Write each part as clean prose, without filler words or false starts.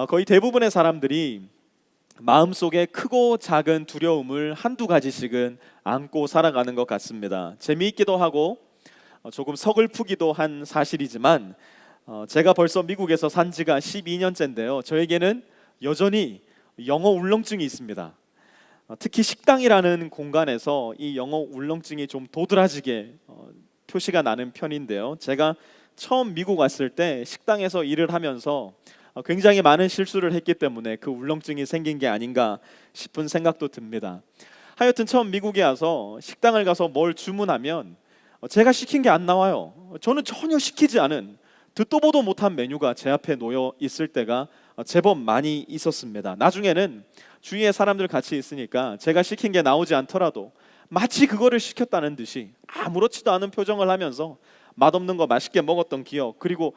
거의 대부분의 사람들이 마음속에 크고 작은 두려움을 한두 가지씩은 안고 살아가는 것 같습니다. 재미있기도 하고 조금 서글프기도 한 사실이지만 제가 벌써 미국에서 산 지가 12년째인데요. 저에게는 여전히 영어 울렁증이 있습니다. 특히 식당이라는 공간에서 이 영어 울렁증이 좀 도드라지게 표시가 나는 편인데요. 제가 처음 미국 왔을 때 식당에서 일을 하면서 굉장히 많은 실수를 했기 때문에 그 울렁증이 생긴 게 아닌가 싶은 생각도 듭니다. 하여튼 처음 미국에 와서 식당을 가서 뭘 주문하면 제가 시킨 게 안 나와요. 저는 전혀 시키지 않은 듣도 보도 못한 메뉴가 제 앞에 놓여 있을 때가 제법 많이 있었습니다. 나중에는 주위에 사람들 같이 있으니까 제가 시킨 게 나오지 않더라도 마치 그거를 시켰다는 듯이 아무렇지도 않은 표정을 하면서 맛없는 거 맛있게 먹었던 기억, 그리고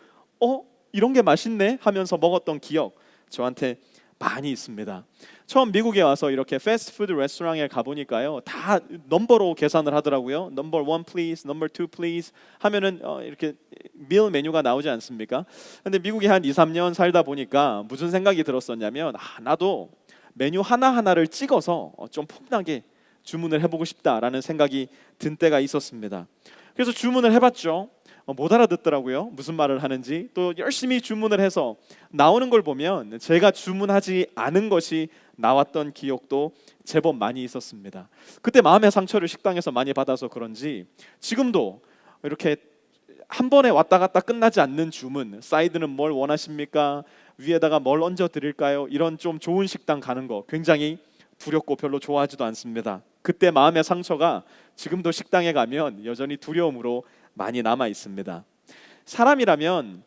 이런 게 맛있네 하면서 먹었던 기억 저한테 많이 있습니다. 처음 미국에 와서 이렇게 패스트푸드 레스토랑에 가보니까요, 다 넘버로 계산을 하더라고요. 넘버 1 please, 넘버 2 please 하면은 이렇게 밀 메뉴가 나오지 않습니까? 근데 미국에 한 2, 3년 살다 보니까 무슨 생각이 들었었냐면 나도 메뉴 하나하나를 찍어서 좀 폼나게 주문을 해보고 싶다라는 생각이 든 때가 있었습니다. 그래서 주문을 해봤죠. 못 알아듣더라고요. 무슨 말을 하는지. 또 열심히 주문을 해서 나오는 걸 보면 제가 주문하지 않은 것이 나왔던 기억도 제법 많이 있었습니다. 그때 마음의 상처를 식당에서 많이 받아서 그런지 지금도 이렇게 한 번에 왔다 갔다 끝나지 않는 주문, 사이드는 뭘 원하십니까? 위에다가 뭘 얹어 드릴까요? 이런 좀 좋은 식당 가는 거 굉장히 두렵고 별로 좋아하지도 않습니다. 그때 마음의 상처가 지금도 식당에 가면 여전히 두려움으로 많이 남아 있습니다. 사람이라면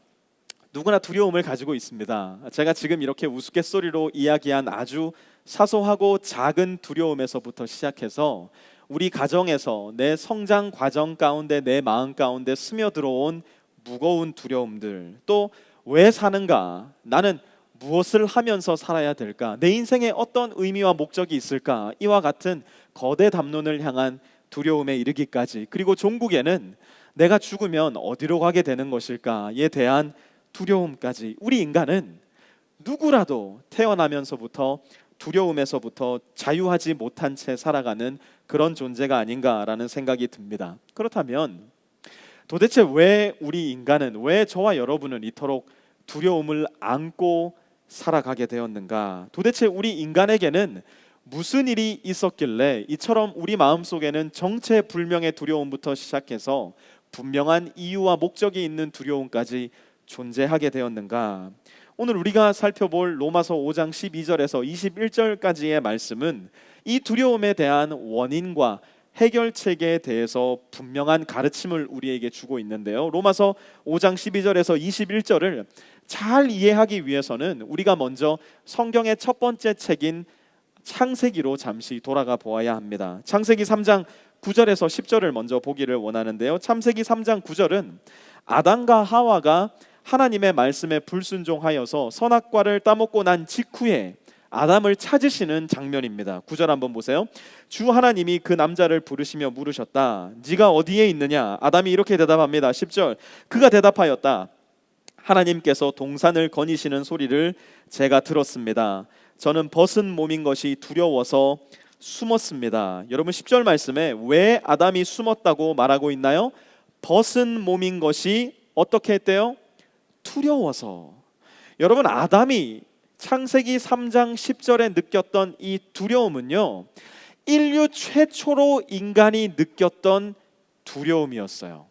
누구나 두려움을 가지고 있습니다. 제가 지금 이렇게 우스갯소리로 이야기한 아주 사소하고 작은 두려움에서부터 시작해서 우리 가정에서 내 성장 과정 가운데 내 마음 가운데 스며들어온 무거운 두려움들, 또 왜 사는가? 나는 무엇을 하면서 살아야 될까? 내 인생에 어떤 의미와 목적이 있을까? 이와 같은 거대 담론을 향한 두려움에 이르기까지, 그리고 종국에는 내가 죽으면 어디로 가게 되는 것일까에 대한 두려움까지, 우리 인간은 누구라도 태어나면서부터 두려움에서부터 자유하지 못한 채 살아가는 그런 존재가 아닌가라는 생각이 듭니다. 그렇다면 도대체 왜 우리 인간은, 왜 저와 여러분은 이토록 두려움을 안고 살아가게 되었는가? 도대체 우리 인간에게는 무슨 일이 있었길래 이처럼 우리 마음속에는 정체불명의 두려움부터 시작해서 분명한 이유와 목적이 있는 두려움까지 존재하게 되었는가? 오늘 우리가 살펴볼 로마서 5장 12절에서 21절까지의 말씀은 이 두려움에 대한 원인과 해결책에 대해서 분명한 가르침을 우리에게 주고 있는데요. 로마서 5장 12절에서 21절을 잘 이해하기 위해서는 우리가 먼저 성경의 첫 번째 책인 창세기로 잠시 돌아가 보아야 합니다. 창세기 3장 9절에서 10절을 먼저 보기를 원하는데요. 창세기 3장 9절은 아담과 하와가 하나님의 말씀에 불순종하여서 선악과를 따먹고 난 직후에 아담을 찾으시는 장면입니다. 9절 한번 보세요. 주 하나님이 그 남자를 부르시며 물으셨다. 네가 어디에 있느냐? 아담이 이렇게 대답합니다. 10절. 그가 대답하였다. 하나님께서 동산을 거니시는 소리를 제가 들었습니다. 저는 벗은 몸인 것이 두려워서 숨었습니다. 여러분 10절 말씀에 왜 아담이 숨었다고 말하고 있나요? 벗은 몸인 것이 어떻게 했대요? 두려워서. 여러분 아담이 창세기 3장 10절에 느꼈던 이 두려움은요, 인류 최초로 인간이 느꼈던 두려움이었어요.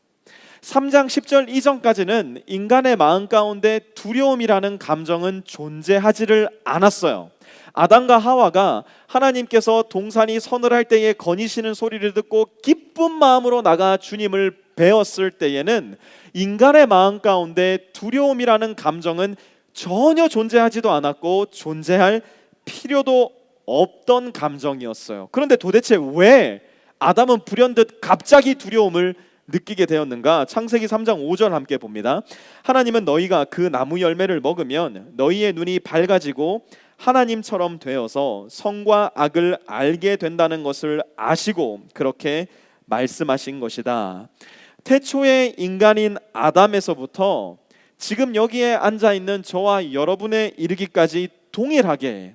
3장 10절 이전까지는 인간의 마음 가운데 두려움이라는 감정은 존재하지를 않았어요. 아담과 하와가 하나님께서 동산이 서늘할 때에 거니시는 소리를 듣고 기쁜 마음으로 나가 주님을 배웠을 때에는 인간의 마음 가운데 두려움이라는 감정은 전혀 존재하지도 않았고 존재할 필요도 없던 감정이었어요. 그런데 도대체 왜 아담은 불현듯 갑자기 두려움을 느끼게 되었는가? 창세기 3장 5절 함께 봅니다. 하나님은 너희가 그 나무 열매를 먹으면 너희의 눈이 밝아지고 하나님처럼 되어서 선과 악을 알게 된다는 것을 아시고 그렇게 말씀하신 것이다. 태초의 인간인 아담에서부터 지금 여기에 앉아 있는 저와 여러분에 이르기까지 동일하게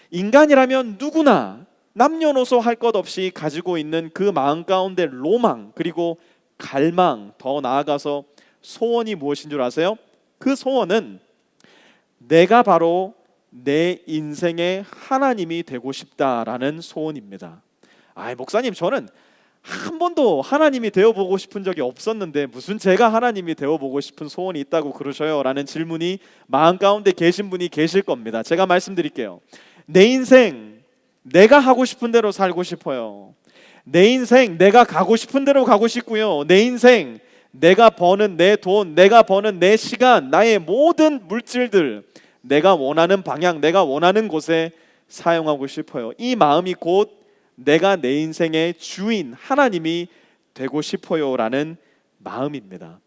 인간이라면 누구나 남녀노소 할 것 없이 가지고 있는 그 마음 가운데 로망, 그리고 갈망, 더 나아가서 소원이 무엇인 줄 아세요? 그 소원은 내가 바로 내 인생의 하나님이 되고 싶다라는 소원입니다. 목사님, 저는 한 번도 하나님이 되어보고 싶은 적이 없었는데 무슨 제가 하나님이 되어보고 싶은 소원이 있다고 그러셔요? 라는 질문이 마음 가운데 계신 분이 계실 겁니다. 제가 말씀드릴게요. 내 인생 내가 하고 싶은 대로 살고 싶어요. 내 인생 내가 가고 싶은 대로 가고 싶고요. 내 인생 내가 버는 내 돈, 내가 버는 내 시간, 나의 모든 물질들 내가 원하는 방향, 내가 원하는 곳에 사용하고 싶어요. 이 마음이 곧 내가 내 인생의 주인, 하나님이 되고 싶어요 라는 마음입니다.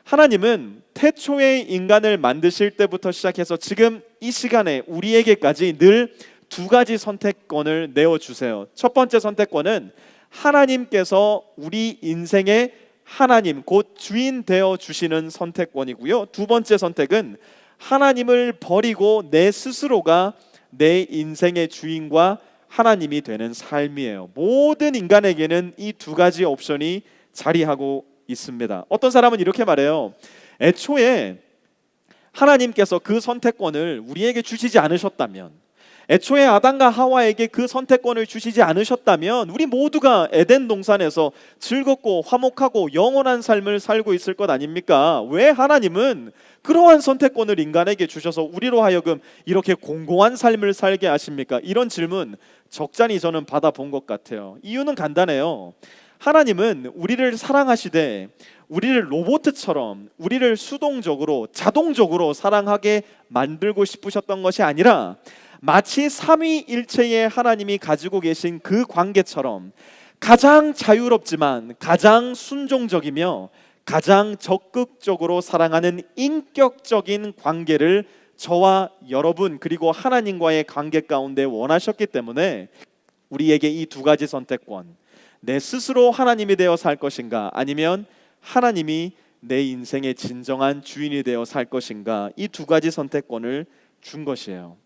하나님은 태초에 인간을 만드실 때부터 시작해서 지금 이 시간에 우리에게까지 늘 두 가지 선택권을 내어주세요. 첫 번째 선택권은 하나님께서 우리 인생의 하나님, 곧 주인 되어 주시는 선택권이고요. 두 번째 선택은 하나님을 버리고 내 스스로가 내 인생의 주인과 하나님이 되는 삶이에요. 모든 인간에게는 이 두 가지 옵션이 자리하고 있습니다. 어떤 사람은 이렇게 말해요. 애초에 하나님께서 그 선택권을 우리에게 주시지 않으셨다면, 애초에 아담과 하와에게 그 선택권을 주시지 않으셨다면 우리 모두가 에덴 동산에서 즐겁고 화목하고 영원한 삶을 살고 있을 것 아닙니까? 왜 하나님은 그러한 선택권을 인간에게 주셔서 우리로 하여금 이렇게 공고한 삶을 살게 하십니까? 이런 질문 적잖이 저는 받아본 것 같아요. 이유는 간단해요. 하나님은 우리를 사랑하시되 우리를 로봇처럼, 우리를 수동적으로, 자동적으로 사랑하게 만들고 싶으셨던 것이 아니라 마치 삼위일체의 하나님이 가지고 계신 그 관계처럼 가장 자유롭지만 가장 순종적이며 가장 적극적으로 사랑하는 인격적인 관계를 저와 여러분 그리고 하나님과의 관계 가운데 원하셨기 때문에 우리에게 이 두 가지 선택권, 내 스스로 하나님이 되어 살 것인가, 아니면 하나님이 내 인생의 진정한 주인이 되어 살 것인가, 이 두 가지 선택권을 준 것이에요.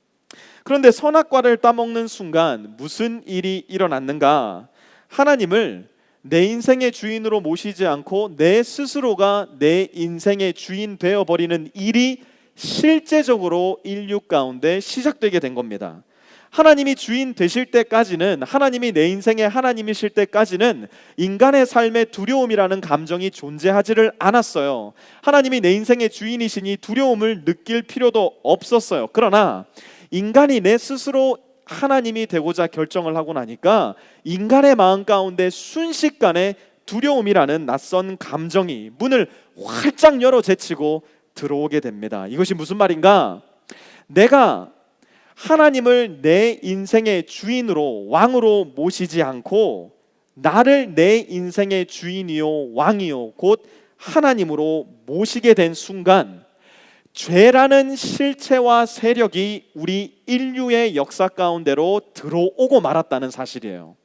그런데 선악과를 따먹는 순간 무슨 일이 일어났는가? 하나님을 내 인생의 주인으로 모시지 않고 내 스스로가 내 인생의 주인 되어버리는 일이 실제적으로 인류 가운데 시작되게 된 겁니다. 하나님이 주인 되실 때까지는, 하나님이 내 인생의 하나님이실 때까지는 인간의 삶에 두려움이라는 감정이 존재하지를 않았어요. 하나님이 내 인생의 주인이시니 두려움을 느낄 필요도 없었어요. 그러나 인간이 내 스스로 하나님이 되고자 결정을 하고 나니까 인간의 마음 가운데 순식간에 두려움이라는 낯선 감정이 문을 활짝 열어 제치고 들어오게 됩니다. 이것이 무슨 말인가? 내가 하나님을 내 인생의 주인으로, 왕으로 모시지 않고 나를 내 인생의 주인이요 왕이요 곧 하나님으로 모시게 된 순간 죄라는 실체와 세력이 우리 인류의 역사 가운데로 들어오고 말았다는 사실이에요.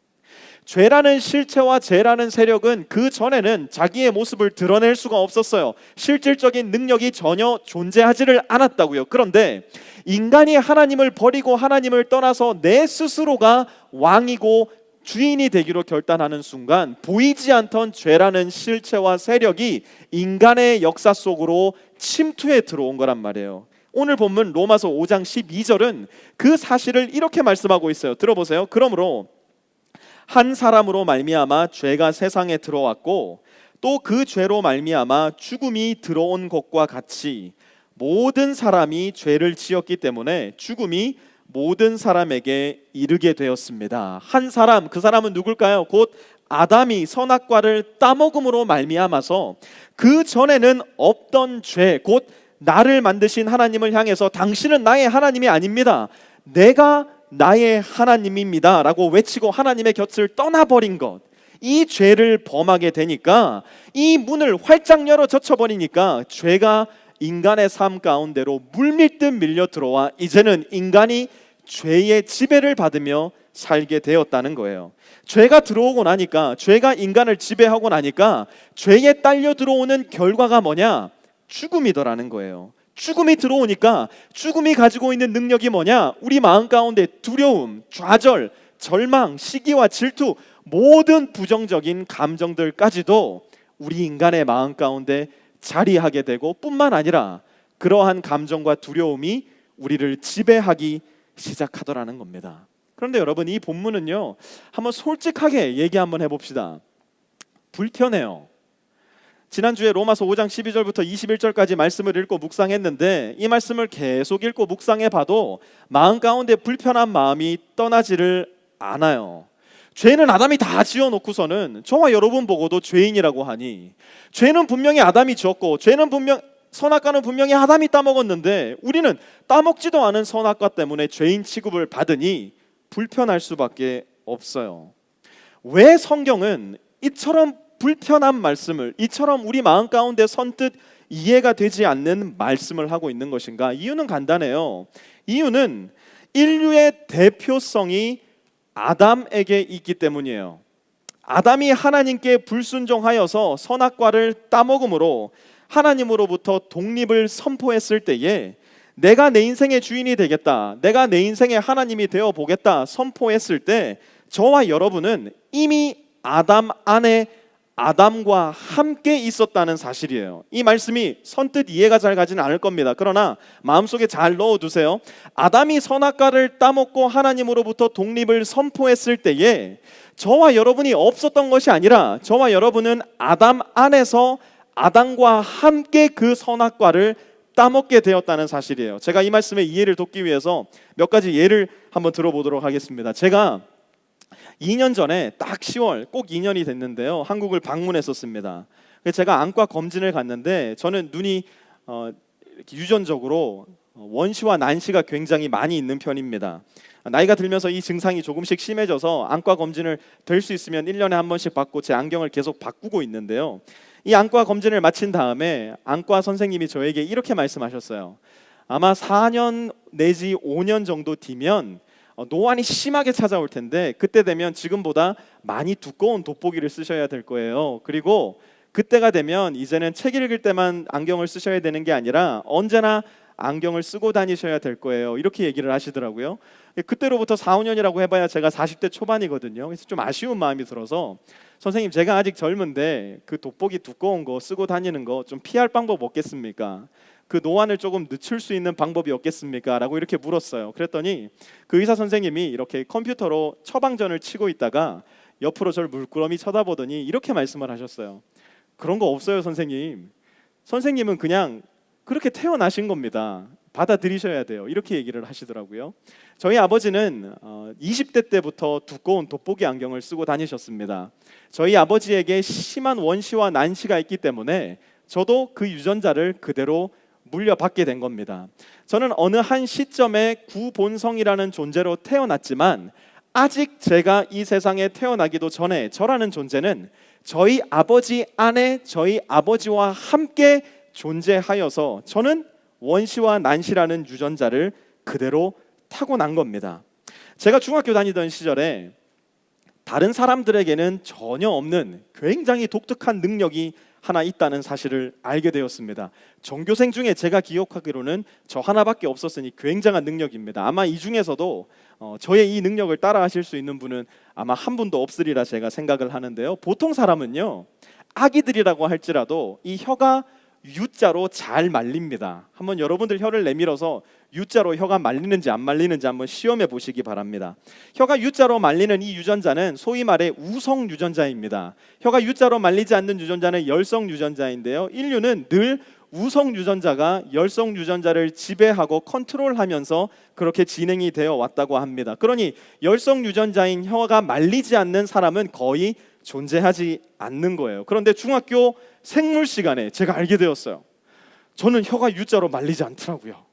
죄라는 실체와 죄라는 세력은 그 전에는 자기의 모습을 드러낼 수가 없었어요. 실질적인 능력이 전혀 존재하지를 않았다고요. 그런데 인간이 하나님을 버리고 하나님을 떠나서 내 스스로가 왕이고 주인이 되기로 결단하는 순간 보이지 않던 죄라는 실체와 세력이 인간의 역사 속으로 침투해 들어온 거란 말이에요. 오늘 본문 로마서 5장 12절은 그 사실을 이렇게 말씀하고 있어요. 들어보세요. 그러므로 한 사람으로 말미암아 죄가 세상에 들어왔고 또 그 죄로 말미암아 죽음이 들어온 것과 같이 모든 사람이 죄를 지었기 때문에 죽음이 모든 사람에게 이르게 되었습니다. 한 사람, 그 사람은 누굴까요? 곧 아담이 선악과를 따먹음으로 말미암아서 그 전에는 없던 죄, 곧 나를 만드신 하나님을 향해서 당신은 나의 하나님이 아닙니다, 내가 나의 하나님입니다 라고 외치고 하나님의 곁을 떠나버린 것, 이 죄를 범하게 되니까 이 문을 활짝 열어 젖혀버리니까 죄가 인간의 삶 가운데로 물밀듯 밀려 들어와 이제는 인간이 죄의 지배를 받으며 살게 되었다는 거예요. 죄가 들어오고 나니까, 죄가 인간을 지배하고 나니까 죄에 딸려 들어오는 결과가 뭐냐? 죽음이더라는 거예요. 죽음이 들어오니까 죽음이 가지고 있는 능력이 뭐냐? 우리 마음 가운데 두려움, 좌절, 절망, 시기와 질투, 모든 부정적인 감정들까지도 우리 인간의 마음 가운데 자리하게 되고, 뿐만 아니라 그러한 감정과 두려움이 우리를 지배하기 시작하더라는 겁니다. 그런데 여러분, 이 본문은요, 한번 솔직하게 얘기 한번 해봅시다. 불편해요. 지난주에 로마서 5장 12절부터 21절까지 말씀을 읽고 묵상했는데, 이 말씀을 계속 읽고 묵상해 봐도 마음 가운데 불편한 마음이 떠나지를 않아요. 죄는 아담이 다 지어놓고서는 저와 여러분 보고도 죄인이라고 하니, 죄는 분명히 아담이 지었고, 선악과는 분명히 아담이 따먹었는데, 우리는 따먹지도 않은 선악과 때문에 죄인 취급을 받으니 불편할 수밖에 없어요. 왜 성경은 이처럼 불편한 말씀을, 이처럼 우리 마음 가운데 선뜻 이해가 되지 않는 말씀을 하고 있는 것인가? 이유는 간단해요. 이유는 인류의 대표성이 아담에게 있기 때문이에요. 아담이 하나님께 불순종하여서 선악과를 따먹음으로 하나님으로부터 독립을 선포했을 때에, 내가 내 인생의 주인이 되겠다, 내가 내 인생의 하나님이 되어 보겠다 선포했을 때, 저와 여러분은 이미 아담 안에 아담과 함께 있었다는 사실이에요. 이 말씀이 선뜻 이해가 잘 가지는 않을 겁니다. 그러나 마음속에 잘 넣어두세요. 아담이 선악과를 따먹고 하나님으로부터 독립을 선포했을 때에 저와 여러분이 없었던 것이 아니라, 저와 여러분은 아담 안에서 아담과 함께 그 선악과를 따먹게 되었다는 사실이에요. 제가 이 말씀의 이해를 돕기 위해서 몇 가지 예를 한번 들어보도록 하겠습니다. 제가 2년 전에 딱 10월, 꼭 2년이 됐는데요, 한국을 방문했었습니다. 제가 안과 검진을 갔는데, 저는 눈이 이렇게 유전적으로 원시와 난시가 굉장히 많이 있는 편입니다. 나이가 들면서 이 증상이 조금씩 심해져서 안과 검진을 될 수 있으면 1년에 한 번씩 받고 제 안경을 계속 바꾸고 있는데요, 이 안과 검진을 마친 다음에 안과 선생님이 저에게 이렇게 말씀하셨어요. 아마 4년 내지 5년 정도 뒤면 노안이 심하게 찾아올 텐데, 그때 되면 지금보다 많이 두꺼운 돋보기를 쓰셔야 될 거예요. 그리고 그때가 되면 이제는 책 읽을 때만 안경을 쓰셔야 되는 게 아니라 언제나 안경을 쓰고 다니셔야 될 거예요. 이렇게 얘기를 하시더라고요. 그때로부터 4, 5년이라고 해봐야 제가 40대 초반이거든요. 그래서 좀 아쉬운 마음이 들어서, 선생님, 제가 아직 젊은데 그 돋보기 두꺼운 거 쓰고 다니는 거 좀 피할 방법 없겠습니까? 그 노안을 조금 늦출 수 있는 방법이 없겠습니까? 라고 이렇게 물었어요. 그랬더니 그 의사 선생님이 이렇게 컴퓨터로 처방전을 치고 있다가 옆으로 저를 물끄러미 쳐다보더니 이렇게 말씀을 하셨어요. 그런 거 없어요, 선생님. 선생님은 그냥 그렇게 태어나신 겁니다. 받아들이셔야 돼요. 이렇게 얘기를 하시더라고요. 저희 아버지는 20대 때부터 두꺼운 돋보기 안경을 쓰고 다니셨습니다. 저희 아버지에게 심한 원시와 난시가 있기 때문에 저도 그 유전자를 그대로 물려받게 된 겁니다. 저는 어느 한 시점에 구본성이라는 존재로 태어났지만, 아직 제가 이 세상에 태어나기도 전에 저라는 존재는 저희 아버지 안에 저희 아버지와 함께 존재하여서 저는 원시와 난시라는 유전자를 그대로 타고난 겁니다. 제가 중학교 다니던 시절에 다른 사람들에게는 전혀 없는 굉장히 독특한 능력이 하나 있다는 사실을 알게 되었습니다. 전교생 중에 제가 기억하기로는 저 하나밖에 없었으니 굉장한 능력입니다. 아마 이 중에서도 저의 이 능력을 따라 하실 수 있는 분은 아마 한 분도 없으리라 제가 생각을 하는데요, 보통 사람은요, 아기들이라고 할지라도 이 혀가 U자로 잘 말립니다. 한번 여러분들 혀를 내밀어서 U자로 혀가 말리는지 안 말리는지 한번 시험해 보시기 바랍니다. 혀가 U자로 말리는 이 유전자는 소위 말해 우성 유전자입니다. 혀가 U자로 말리지 않는 유전자는 열성 유전자인데요, 인류는 늘 우성 유전자가 열성 유전자를 지배하고 컨트롤하면서 그렇게 진행이 되어 왔다고 합니다. 그러니 열성 유전자인 혀가 말리지 않는 사람은 거의 존재하지 않는 거예요. 그런데 중학교 생물 시간에 제가 알게 되었어요. 저는 혀가 U자로 말리지 않더라고요.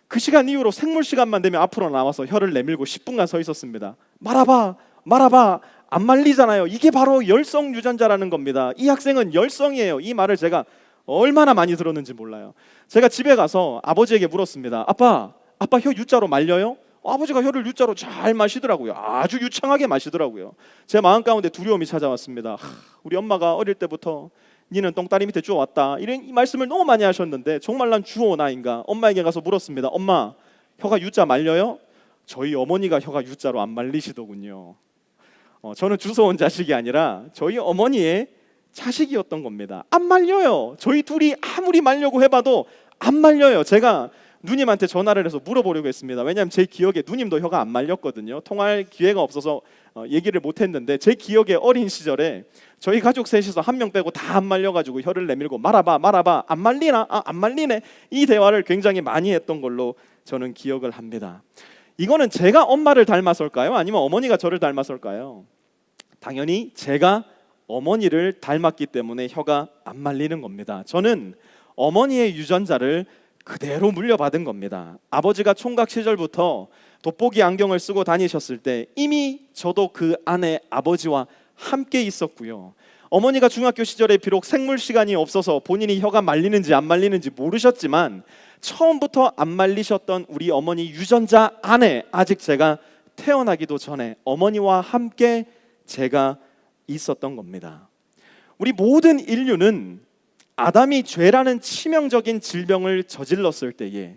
그 시간 이후로 생물 시간만 되면 앞으로 나와서 혀를 내밀고 10분간 서 있었습니다. 말아봐, 말아봐, 안 말리잖아요. 이게 바로 열성 유전자라는 겁니다. 이 학생은 열성이에요. 이 말을 제가 얼마나 많이 들었는지 몰라요. 제가 집에 가서 아버지에게 물었습니다. 아빠 혀 U자로 말려요? 아버지가 혀를 U자로 잘 마시더라고요. 아주 유창하게 마시더라고요. 제 마음 가운데 두려움이 찾아왔습니다. 우리 엄마가 어릴 때부터 니는 똥다리 밑에 주워왔다. 이런 이 말씀을 너무 많이 하셨는데 정말 난 주워오나인가? 엄마에게 가서 물었습니다. 엄마, 혀가 U자 말려요? 저희 어머니가 혀가 U자로 안 말리시더군요. 저는 주워온 자식이 아니라 저희 어머니의 자식이었던 겁니다. 안 말려요. 저희 둘이 아무리 말려고 해봐도 안 말려요. 제가 누님한테 전화를 해서 물어보려고 했습니다. 왜냐하면 제 기억에 누님도 혀가 안 말렸거든요. 통화할 기회가 없어서 얘기를 못했는데, 제 기억에 어린 시절에 저희 가족 셋이서 한 명 빼고 다 안 말려가지고 혀를 내밀고 말아봐 안 말리나? 안 말리네. 이 대화를 굉장히 많이 했던 걸로 저는 기억을 합니다. 이거는 제가 엄마를 닮아서일까요? 아니면 어머니가 저를 닮아서일까요? 당연히 제가 어머니를 닮았기 때문에 혀가 안 말리는 겁니다. 저는 어머니의 유전자를 그대로 물려받은 겁니다. 아버지가 총각 시절부터 돋보기 안경을 쓰고 다니셨을 때 이미 저도 그 안에 아버지와 함께 있었고요. 어머니가 중학교 시절에 비록 생물 시간이 없어서 본인이 혀가 말리는지 안 말리는지 모르셨지만 처음부터 안 말리셨던 우리 어머니 유전자 안에 아직 제가 태어나기도 전에 어머니와 함께 제가 있었던 겁니다. 우리 모든 인류는 아담이 죄라는 치명적인 질병을 저질렀을 때에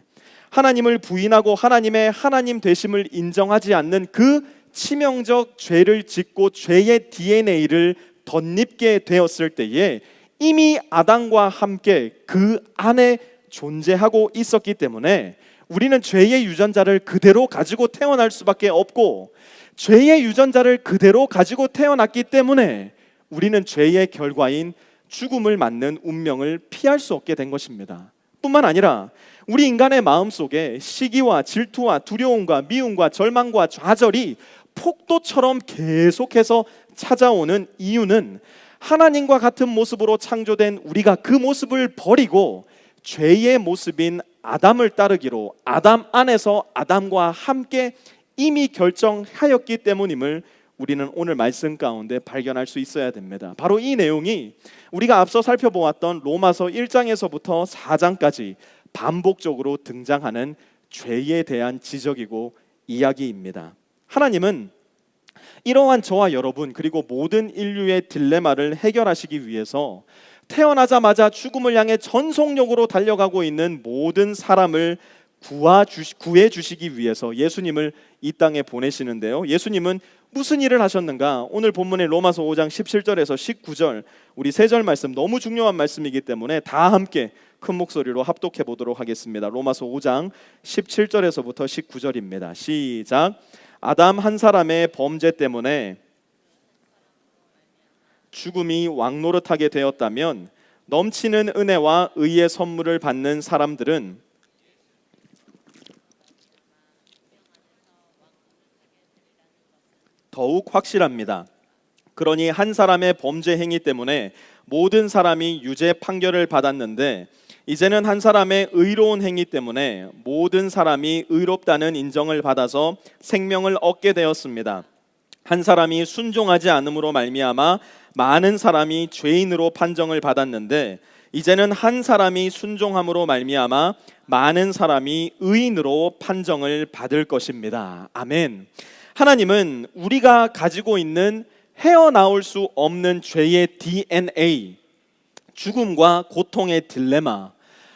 하나님을 부인하고 하나님의 하나님 되심을 인정하지 않는 그 치명적 죄를 짓고 죄의 DNA를 덧입게 되었을 때에 이미 아담과 함께 그 안에 존재하고 있었기 때문에 우리는 죄의 유전자를 그대로 가지고 태어날 수밖에 없고, 죄의 유전자를 그대로 가지고 태어났기 때문에 우리는 죄의 결과인 죽음을 맞는 운명을 피할 수 없게 된 것입니다. 뿐만 아니라 우리 인간의 마음속에 시기와 질투와 두려움과 미움과 절망과 좌절이 폭도처럼 계속해서 찾아오는 이유는 하나님과 같은 모습으로 창조된 우리가 그 모습을 버리고 죄의 모습인 아담을 따르기로 아담 안에서 아담과 함께 이미 결정하였기 때문임을 우리는 오늘 말씀 가운데 발견할 수 있어야 됩니다. 바로 이 내용이 우리가 앞서 살펴보았던 로마서 1장에서부터 4장까지 반복적으로 등장하는 죄에 대한 지적이고 이야기입니다. 하나님은 이러한 저와 여러분 그리고 모든 인류의 딜레마를 해결하시기 위해서 태어나자마자 죽음을 향해 전속력으로 달려가고 있는 모든 사람을 구해 주시기 위해서 예수님을 이 땅에 보내시는데요. 예수님은 무슨 일을 하셨는가? 오늘 본문의 로마서 5장 17절에서 19절 우리 세 절 말씀 너무 중요한 말씀이기 때문에 다 함께 큰 목소리로 합독해 보도록 하겠습니다. 로마서 5장 17절에서부터 19절입니다. 시작. 아담 한 사람의 범죄 때문에 죽음이 왕노릇하게 되었다면 넘치는 은혜와 의의 선물을 받는 사람들은 더욱 확실합니다. 그러니 한 사람의 범죄 행위 때문에 모든 사람이 유죄 판결을 받았는데 이제는 한 사람의 의로운 행위 때문에 모든 사람이 의롭다는 인정을 받아서 생명을 얻게 되었습니다. 한 사람이 순종하지 않음으로 말미암아 많은 사람이 죄인으로 판정을 받았는데 이제는 한 사람이 순종함으로 말미암아 많은 사람이 의인으로 판정을 받을 것입니다. 아멘. 하나님은 우리가 가지고 있는 헤어나올 수 없는 죄의 DNA, 죽음과 고통의 딜레마,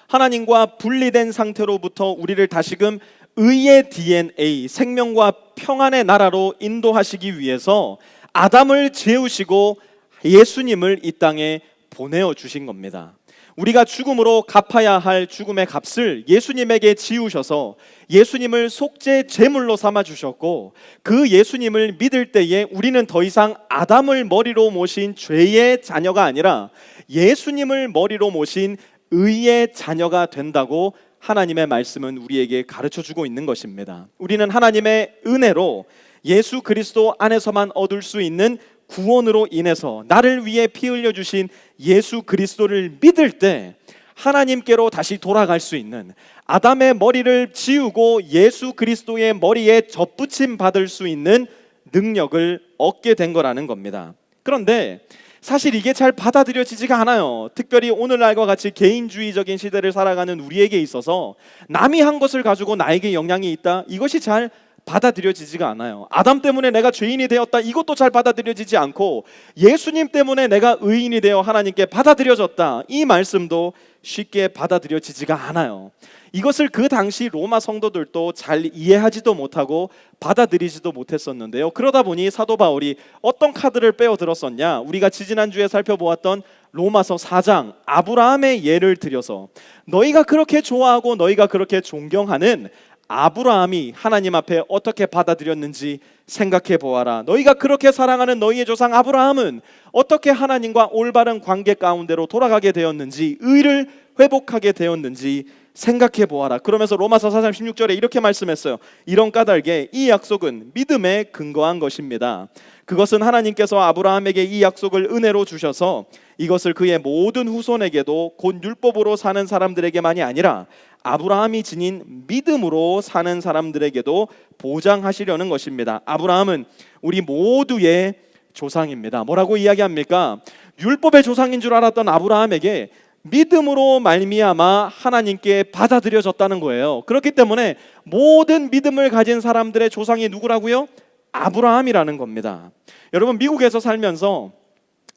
하나님과 분리된 상태로부터 우리를 다시금 의의 DNA, 생명과 평안의 나라로 인도하시기 위해서 아담을 재우시고 예수님을 이 땅에 보내어 주신 겁니다. 우리가 죽음으로 갚아야 할 죽음의 값을 예수님에게 지우셔서 예수님을 속죄 제물로 삼아 주셨고, 그 예수님을 믿을 때에 우리는 더 이상 아담을 머리로 모신 죄의 자녀가 아니라 예수님을 머리로 모신 의의 자녀가 된다고 하나님의 말씀은 우리에게 가르쳐 주고 있는 것입니다. 우리는 하나님의 은혜로 예수 그리스도 안에서만 얻을 수 있는 구원으로 인해서 나를 위해 피 흘려 주신 예수 그리스도를 믿을 때 하나님께로 다시 돌아갈 수 있는, 아담의 머리를 지우고 예수 그리스도의 머리에 접붙임 받을 수 있는 능력을 얻게 된 거라는 겁니다. 그런데 사실 이게 잘 받아들여지지가 않아요. 특별히 오늘날과 같이 개인주의적인 시대를 살아가는 우리에게 있어서 남이 한 것을 가지고 나에게 영향이 있다, 이것이 잘 받아들여지지가 않아요. 아담 때문에 내가 죄인이 되었다, 이것도 잘 받아들여지지 않고, 예수님 때문에 내가 의인이 되어 하나님께 받아들여졌다, 이 말씀도 쉽게 받아들여지지가 않아요. 이것을 그 당시 로마 성도들도 잘 이해하지도 못하고 받아들이지도 못했었는데요. 그러다 보니 사도 바울이 어떤 카드를 빼어들었었냐, 우리가 지지난주에 살펴보았던 로마서 4장 아브라함의 예를 들여서, 너희가 그렇게 좋아하고 너희가 그렇게 존경하는 아브라함이 하나님 앞에 어떻게 받아들였는지 생각해 보아라. 너희가 그렇게 사랑하는 너희의 조상 아브라함은 어떻게 하나님과 올바른 관계 가운데로 돌아가게 되었는지, 의를 회복하게 되었는지 생각해 보아라. 그러면서 로마서 4장 16절에 이렇게 말씀했어요. 이런 까닭에 이 약속은 믿음에 근거한 것입니다. 그것은 하나님께서 아브라함에게 이 약속을 은혜로 주셔서 이것을 그의 모든 후손에게도 곧 율법으로 사는 사람들에게만이 아니라 아브라함이 지닌 믿음으로 사는 사람들에게도 보장하시려는 것입니다. 아브라함은 우리 모두의 조상입니다. 뭐라고 이야기합니까? 율법의 조상인 줄 알았던 아브라함에게 믿음으로 말미암아 하나님께 받아들여졌다는 거예요. 그렇기 때문에 모든 믿음을 가진 사람들의 조상이 누구라고요? 아브라함이라는 겁니다. 여러분, 미국에서 살면서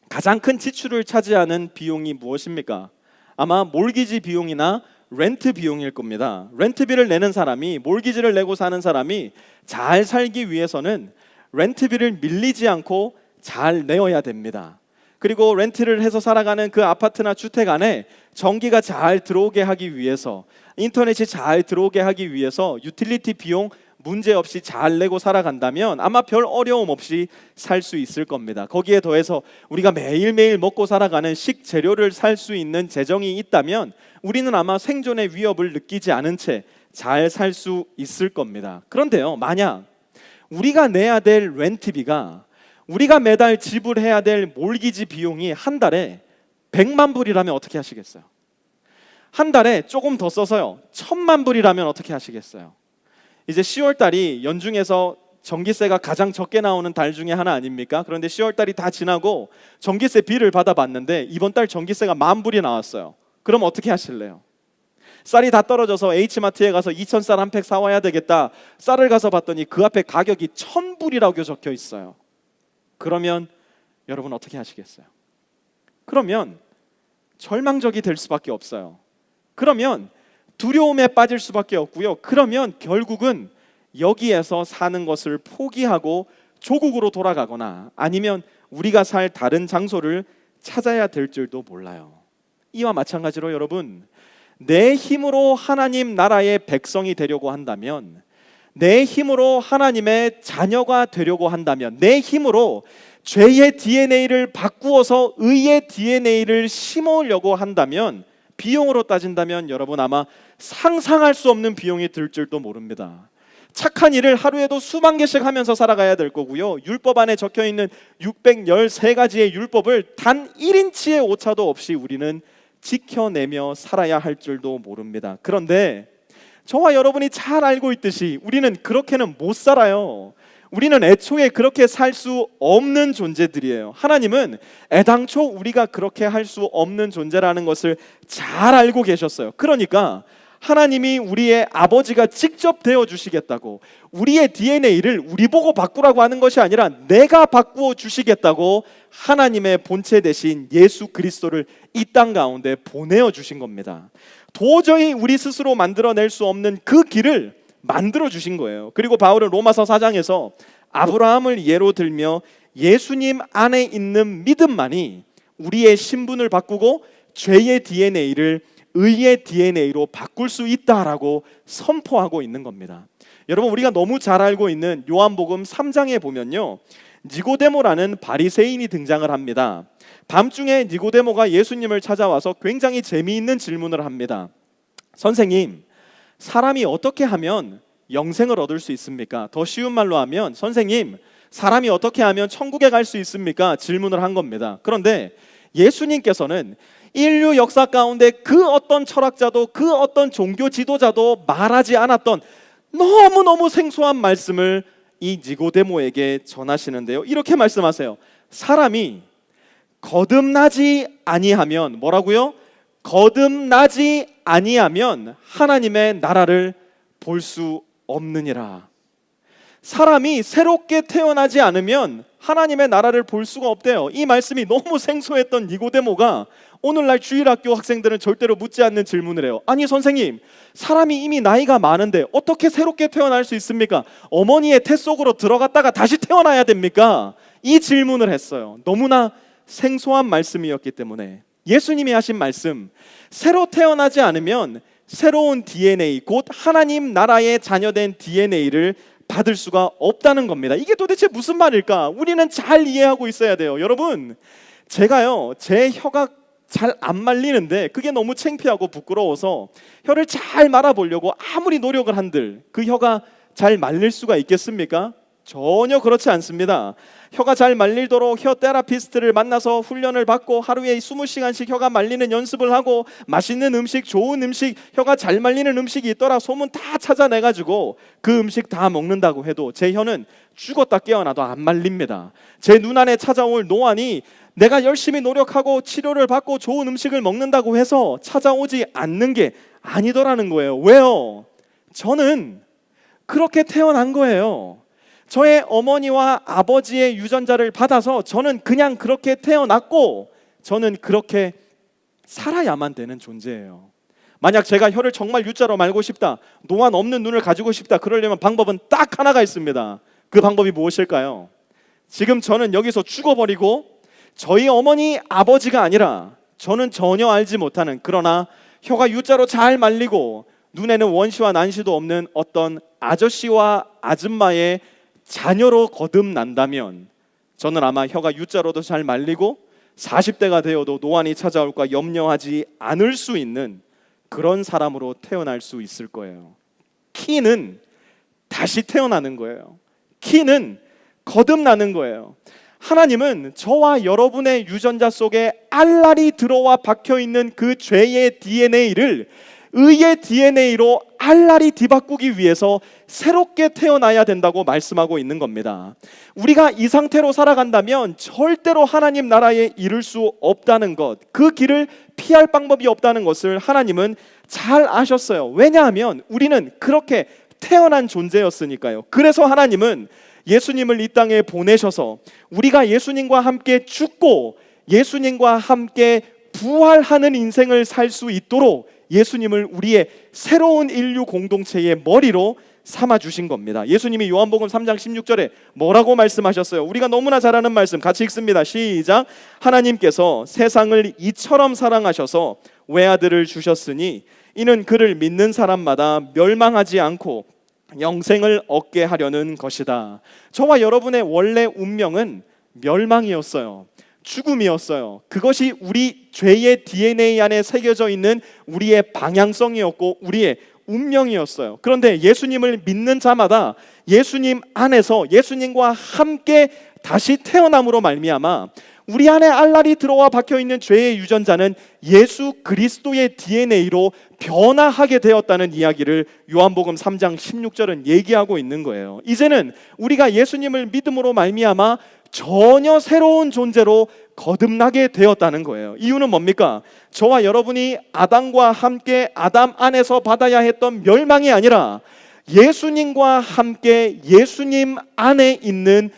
가장 큰 지출을 차지하는 비용이 무엇입니까? 아마 몰기지 비용이나 렌트 비용일 겁니다. 렌트비를 내는 사람이, 몰기지를 내고 사는 사람이 잘 살기 위해서는 렌트비를 밀리지 않고 잘 내어야 됩니다. 그리고 렌트를 해서 살아가는 그 아파트나 주택 안에 전기가 잘 들어오게 하기 위해서, 인터넷이 잘 들어오게 하기 위해서 유틸리티 비용 문제없이 잘 내고 살아간다면 아마 별 어려움 없이 살 수 있을 겁니다. 거기에 더해서 우리가 매일매일 먹고 살아가는 식재료를 살 수 있는 재정이 있다면 우리는 아마 생존의 위협을 느끼지 않은 채 잘 살 수 있을 겁니다. 그런데요, 만약 우리가 내야 될 렌트비가, 우리가 매달 지불해야 될 몰기지 비용이 한 달에 100만 불이라면 어떻게 하시겠어요? 한 달에 조금 더 써서요, 1000만 불이라면 어떻게 하시겠어요? 이제 10월 달이 연중에서 전기세가 가장 적게 나오는 달 중에 하나 아닙니까? 그런데 10월 달이 다 지나고 전기세 비를 받아봤는데 이번 달 전기세가 10,000불이 나왔어요. 그럼 어떻게 하실래요? 쌀이 다 떨어져서 H마트에 가서 2,000쌀 한 팩 사와야 되겠다. 쌀을 가서 봤더니 그 앞에 가격이 1,000불이라고 적혀 있어요. 그러면 여러분 어떻게 하시겠어요? 그러면 절망적이 될 수밖에 없어요. 그러면 두려움에 빠질 수밖에 없고요. 그러면 결국은 여기에서 사는 것을 포기하고 조국으로 돌아가거나 아니면 우리가 살 다른 장소를 찾아야 될 줄도 몰라요. 이와 마찬가지로 여러분, 내 힘으로 하나님 나라의 백성이 되려고 한다면, 내 힘으로 하나님의 자녀가 되려고 한다면, 내 힘으로 죄의 DNA를 바꾸어서 의의 DNA를 심으려고 한다면, 비용으로 따진다면 여러분 아마 상상할 수 없는 비용이 들 줄도 모릅니다. 착한 일을 하루에도 수만 개씩 하면서 살아가야 될 거고요. 율법 안에 적혀있는 613가지의 율법을 단 1인치의 오차도 없이 우리는 지켜내며 살아야 할 줄도 모릅니다. 그런데 저와 여러분이 잘 알고 있듯이 우리는 그렇게는 못 살아요. 우리는 애초에 그렇게 살 수 없는 존재들이에요. 하나님은 애당초 우리가 그렇게 할 수 없는 존재라는 것을 잘 알고 계셨어요. 그러니까 하나님이 우리의 아버지가 직접 되어주시겠다고, 우리의 DNA를 우리 보고 바꾸라고 하는 것이 아니라 내가 바꾸어 주시겠다고 하나님의 본체 대신 예수 그리스도를 이 땅 가운데 보내어 주신 겁니다. 도저히 우리 스스로 만들어낼 수 없는 그 길을 만들어 주신 거예요. 그리고 바울은 로마서 4장에서 아브라함을 예로 들며 예수님 안에 있는 믿음만이 우리의 신분을 바꾸고 죄의 DNA를 의의 DNA로 바꿀 수 있다라고 선포하고 있는 겁니다. 여러분, 우리가 너무 잘 알고 있는 요한복음 3장에 보면요, 니고데모라는 바리새인이 등장을 합니다. 밤중에 니고데모가 예수님을 찾아와서 굉장히 재미있는 질문을 합니다. 선생님, 사람이 어떻게 하면 영생을 얻을 수 있습니까? 더 쉬운 말로 하면, 선생님, 사람이 어떻게 하면 천국에 갈 수 있습니까? 질문을 한 겁니다. 그런데 예수님께서는 인류 역사 가운데 그 어떤 철학자도 그 어떤 종교 지도자도 말하지 않았던 너무너무 생소한 말씀을 이 니고데모에게 전하시는데요, 이렇게 말씀하세요. 사람이 거듭나지 아니하면, 뭐라고요? 거듭나지 아니하면 하나님의 나라를 볼 수 없느니라. 사람이 새롭게 태어나지 않으면 하나님의 나라를 볼 수가 없대요. 이 말씀이 너무 생소했던 니고데모가 오늘날 주일학교 학생들은 절대로 묻지 않는 질문을 해요. 아니 선생님, 사람이 이미 나이가 많은데 어떻게 새롭게 태어날 수 있습니까? 어머니의 태 속으로 들어갔다가 다시 태어나야 됩니까? 이 질문을 했어요. 너무나 생소한 말씀이었기 때문에 예수님이 하신 말씀, 새로 태어나지 않으면 새로운 DNA, 곧 하나님 나라의 자녀된 DNA를 받을 수가 없다는 겁니다. 이게 도대체 무슨 말일까? 우리는 잘 이해하고 있어야 돼요. 여러분, 제가요, 제 혀가 잘 안 말리는데 그게 너무 창피하고 부끄러워서 혀를 잘 말아보려고 아무리 노력을 한들 그 혀가 잘 말릴 수가 있겠습니까? 전혀 그렇지 않습니다. 혀가 잘 말리도록 혀 테라피스트를 만나서 훈련을 받고 하루에 20시간씩 혀가 말리는 연습을 하고 맛있는 음식, 좋은 음식, 혀가 잘 말리는 음식이 있더라 소문 다 찾아내가지고 그 음식 다 먹는다고 해도 제 혀는 죽었다 깨어나도 안 말립니다. 제 눈안에 찾아올 노안이 내가 열심히 노력하고 치료를 받고 좋은 음식을 먹는다고 해서 찾아오지 않는 게 아니더라는 거예요. 왜요? 저는 그렇게 태어난 거예요. 저의 어머니와 아버지의 유전자를 받아서 저는 그냥 그렇게 태어났고 저는 그렇게 살아야만 되는 존재예요. 만약 제가 혀를 정말 U자로 말고 싶다, 노안 없는 눈을 가지고 싶다, 그러려면 방법은 딱 하나가 있습니다. 그 방법이 무엇일까요? 지금 저는 여기서 죽어버리고 저희 어머니, 아버지가 아니라 저는 전혀 알지 못하는, 그러나 혀가 U자로 잘 말리고 눈에는 원시와 난시도 없는 어떤 아저씨와 아줌마의 자녀로 거듭난다면 저는 아마 혀가 U자로도 잘 말리고 40대가 되어도 노안이 찾아올까 염려하지 않을 수 있는 그런 사람으로 태어날 수 있을 거예요. 키는 다시 태어나는 거예요. 키는 거듭나는 거예요. 하나님은 저와 여러분의 유전자 속에 알랄이 들어와 박혀있는 그 죄의 DNA를 의의 DNA로 알랄이 뒤바꾸기 위해서 새롭게 태어나야 된다고 말씀하고 있는 겁니다. 우리가 이 상태로 살아간다면 절대로 하나님 나라에 이를 수 없다는 것, 그 길을 피할 방법이 없다는 것을 하나님은 잘 아셨어요. 왜냐하면 우리는 그렇게 태어난 존재였으니까요. 그래서 하나님은 예수님을 이 땅에 보내셔서 우리가 예수님과 함께 죽고 예수님과 함께 부활하는 인생을 살 수 있도록 예수님을 우리의 새로운 인류 공동체의 머리로 삼아주신 겁니다. 예수님이 요한복음 3장 16절에 뭐라고 말씀하셨어요? 우리가 너무나 잘 아는 말씀 같이 읽습니다. 시작. 하나님께서 세상을 이처럼 사랑하셔서 외아들을 주셨으니 이는 그를 믿는 사람마다 멸망하지 않고 영생을 얻게 하려는 것이다. 저와 여러분의 원래 운명은 멸망이었어요. 죽음이었어요. 그것이 우리 죄의 DNA 안에 새겨져 있는 우리의 방향성이었고 우리의 운명이었어요. 그런데 예수님을 믿는 자마다 예수님 안에서 예수님과 함께 다시 태어남으로 말미암아 우리 안에 알랄이 들어와 박혀있는 죄의 유전자는 예수 그리스도의 DNA로 변화하게 되었다는 이야기를 요한복음 3장 16절은 얘기하고 있는 거예요. 이제는 우리가 예수님을 믿음으로 말미암아 전혀 새로운 존재로 거듭나게 되었다는 거예요. 이유는 뭡니까? 저와 여러분이 아담과 함께 아담 안에서 받아야 했던 멸망이 아니라 예수님과 함께 예수님 안에 있는